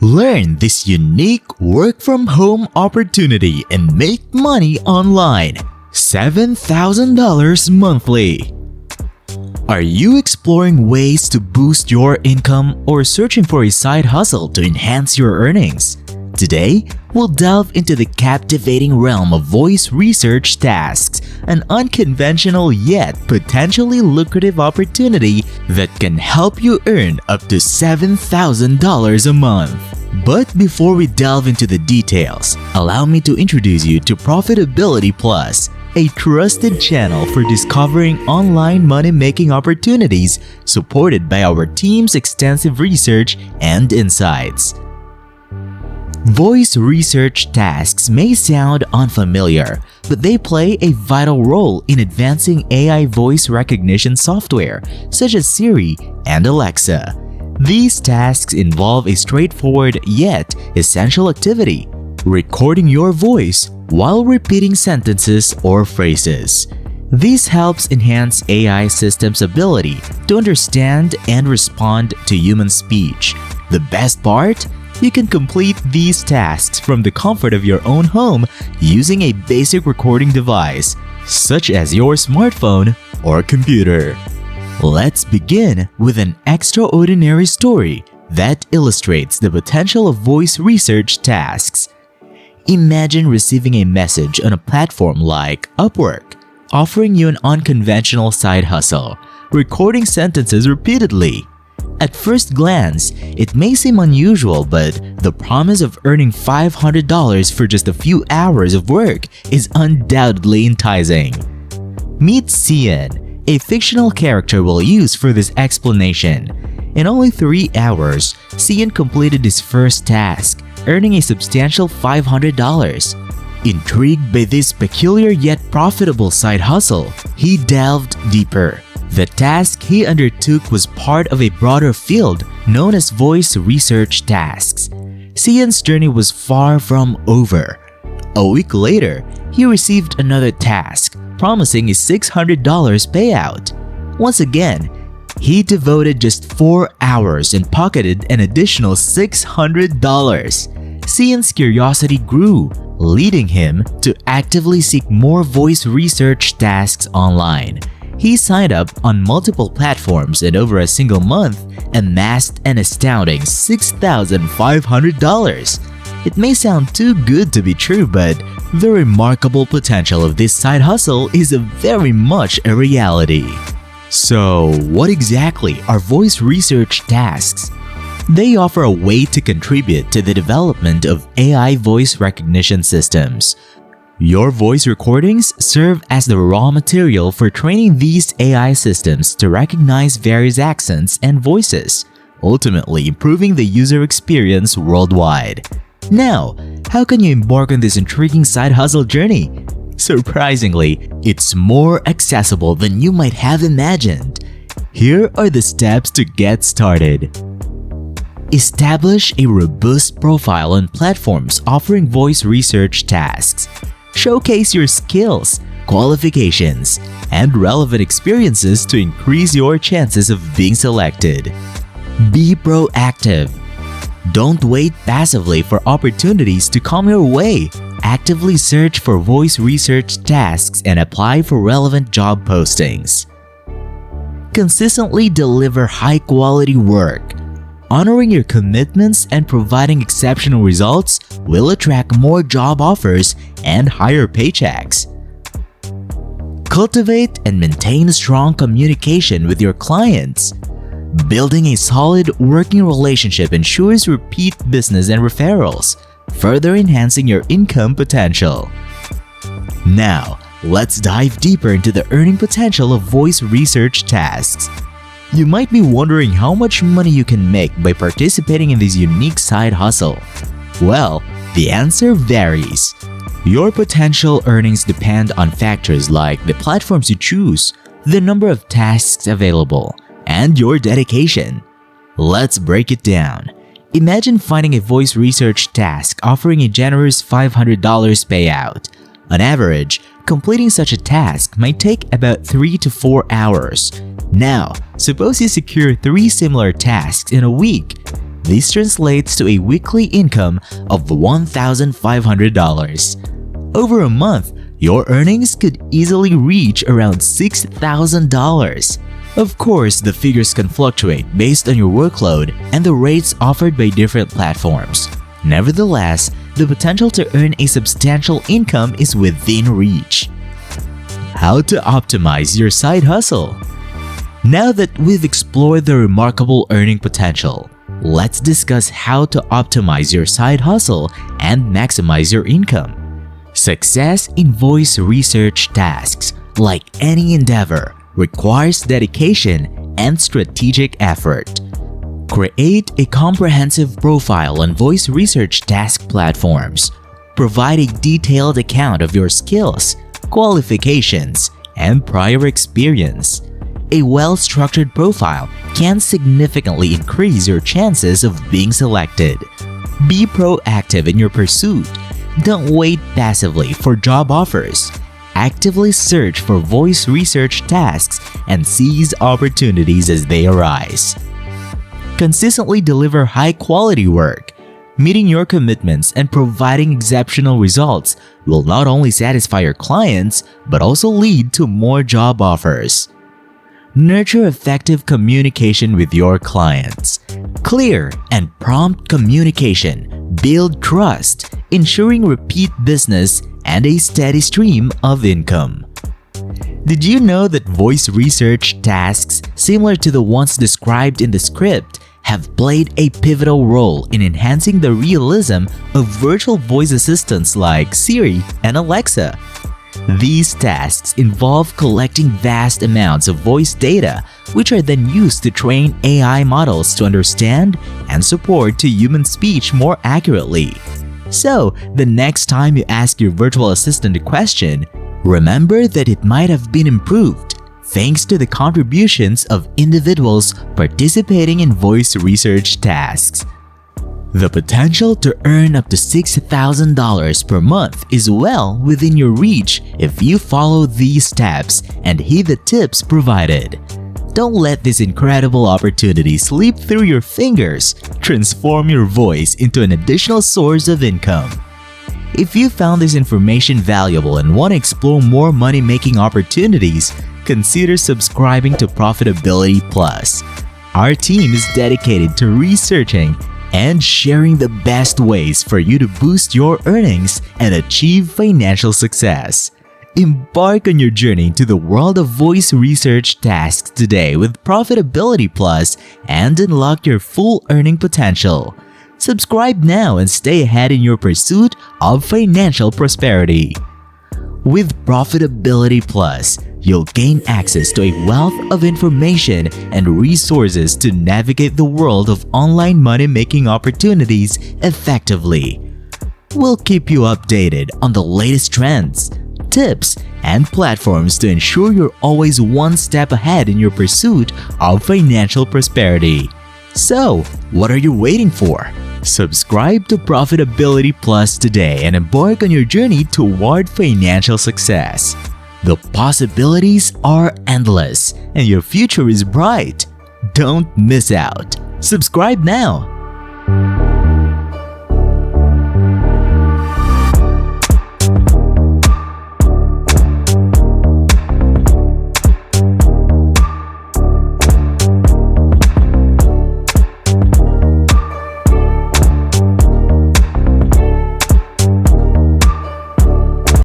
Learn this unique work-from-home opportunity and make money online. $7,000 monthly. Are you exploring ways to boost your income or searching for a side hustle to enhance your earnings? Today, we'll delve into the captivating realm of voice research tasks, an unconventional yet potentially lucrative opportunity that can help you earn up to $7,000 a month. But before we delve into the details, allow me to introduce you to Profitability Plus, a trusted channel for discovering online money-making opportunities supported by our team's extensive research and insights. Voice research tasks may sound unfamiliar, but they play a vital role in advancing AI voice recognition software such as Siri and Alexa. These tasks involve a straightforward yet essential activity: recording your voice while repeating sentences or phrases. This helps enhance AI systems' ability to understand and respond to human speech. The best part? You can complete these tasks from the comfort of your own home using a basic recording device, such as your smartphone or computer. Let's begin with an extraordinary story that illustrates the potential of voice research tasks. Imagine receiving a message on a platform like Upwork, offering you an unconventional side hustle, recording sentences repeatedly. At first glance, it may seem unusual, but the promise of earning $500 for just a few hours of work is undoubtedly enticing. Meet Cian, a fictional character we'll use for this explanation. In only 3 hours, Cian completed his first task, earning a substantial $500. Intrigued by this peculiar yet profitable side hustle, he delved deeper. The task he undertook was part of a broader field known as voice research tasks. Cian's journey was far from over. A week later, he received another task, promising a $600 payout. Once again, he devoted just 4 hours and pocketed an additional $600. Cian's curiosity grew, leading him to actively seek more voice research tasks online. He signed up on multiple platforms and over a single month amassed an astounding $6,500. It may sound too good to be true, but the remarkable potential of this side hustle is very much a reality. So, what exactly are voice research tasks? They offer a way to contribute to the development of AI voice recognition systems. Your voice recordings serve as the raw material for training these AI systems to recognize various accents and voices, ultimately improving the user experience worldwide. Now, how can you embark on this intriguing side hustle journey? Surprisingly, it's more accessible than you might have imagined. Here are the steps to get started. Establish a robust profile on platforms offering voice research tasks. Showcase your skills, qualifications, and relevant experiences to increase your chances of being selected. Be proactive. Don't wait passively for opportunities to come your way. Actively search for voice research tasks and apply for relevant job postings. Consistently deliver high-quality work. Honoring your commitments and providing exceptional results will attract more job offers and higher paychecks. Cultivate and maintain strong communication with your clients. Building a solid working relationship ensures repeat business and referrals, further enhancing your income potential. Now, let's dive deeper into the earning potential of voice research tasks. You might be wondering how much money you can make by participating in this unique side hustle. Well, the answer varies. Your potential earnings depend on factors like the platforms you choose, the number of tasks available, and your dedication. Let's break it down. Imagine finding a voice research task offering a generous $500 payout. On average, completing such a task might take about 3 to 4 hours. Now, suppose you secure 3 similar tasks in a week. This translates to a weekly income of $1,500. Over a month, your earnings could easily reach around $6,000. Of course, the figures can fluctuate based on your workload and the rates offered by different platforms. Nevertheless, the potential to earn a substantial income is within reach. How to optimize your side hustle? Now that we've explored the remarkable earning potential, let's discuss how to optimize your side hustle and maximize your income. Success in voice research tasks, like any endeavor, requires dedication and strategic effort. Create a comprehensive profile on voice research task platforms. Provide a detailed account of your skills, qualifications, and prior experience. A well-structured profile can significantly increase your chances of being selected. Be proactive in your pursuit. Don't wait passively for job offers. Actively search for voice research tasks and seize opportunities as they arise. Consistently deliver high-quality work. Meeting your commitments and providing exceptional results will not only satisfy your clients but also lead to more job offers. Nurture effective communication with your clients. Clear and prompt communication build trust, ensuring repeat business and a steady stream of income. Did you know that voice research tasks similar to the ones described in the script have played a pivotal role in enhancing the realism of virtual voice assistants like Siri and Alexa? These tasks involve collecting vast amounts of voice data, which are then used to train AI models to understand and support to human speech more accurately. So, the next time you ask your virtual assistant a question, remember that it might have been improved thanks to the contributions of individuals participating in voice research tasks. The potential to earn up to $6,000 per month is well within your reach if you follow these steps and heed the tips provided. Don't let this incredible opportunity slip through your fingers. Transform your voice into an additional source of income. If you found this information valuable and want to explore more money-making opportunities, consider subscribing to Profitability Plus. Our team is dedicated to researching and sharing the best ways for you to boost your earnings and achieve financial success. Embark on your journey into the world of voice research tasks today with Profitability Plus and unlock your full earning potential. Subscribe now and stay ahead in your pursuit of financial prosperity. With Profitability Plus, you'll gain access to a wealth of information and resources to navigate the world of online money-making opportunities effectively. We'll keep you updated on the latest trends, tips, and platforms to ensure you're always one step ahead in your pursuit of financial prosperity. So, what are you waiting for? Subscribe to Profitability Plus today and embark on your journey toward financial success. The possibilities are endless and your future is bright. Don't miss out. Subscribe now.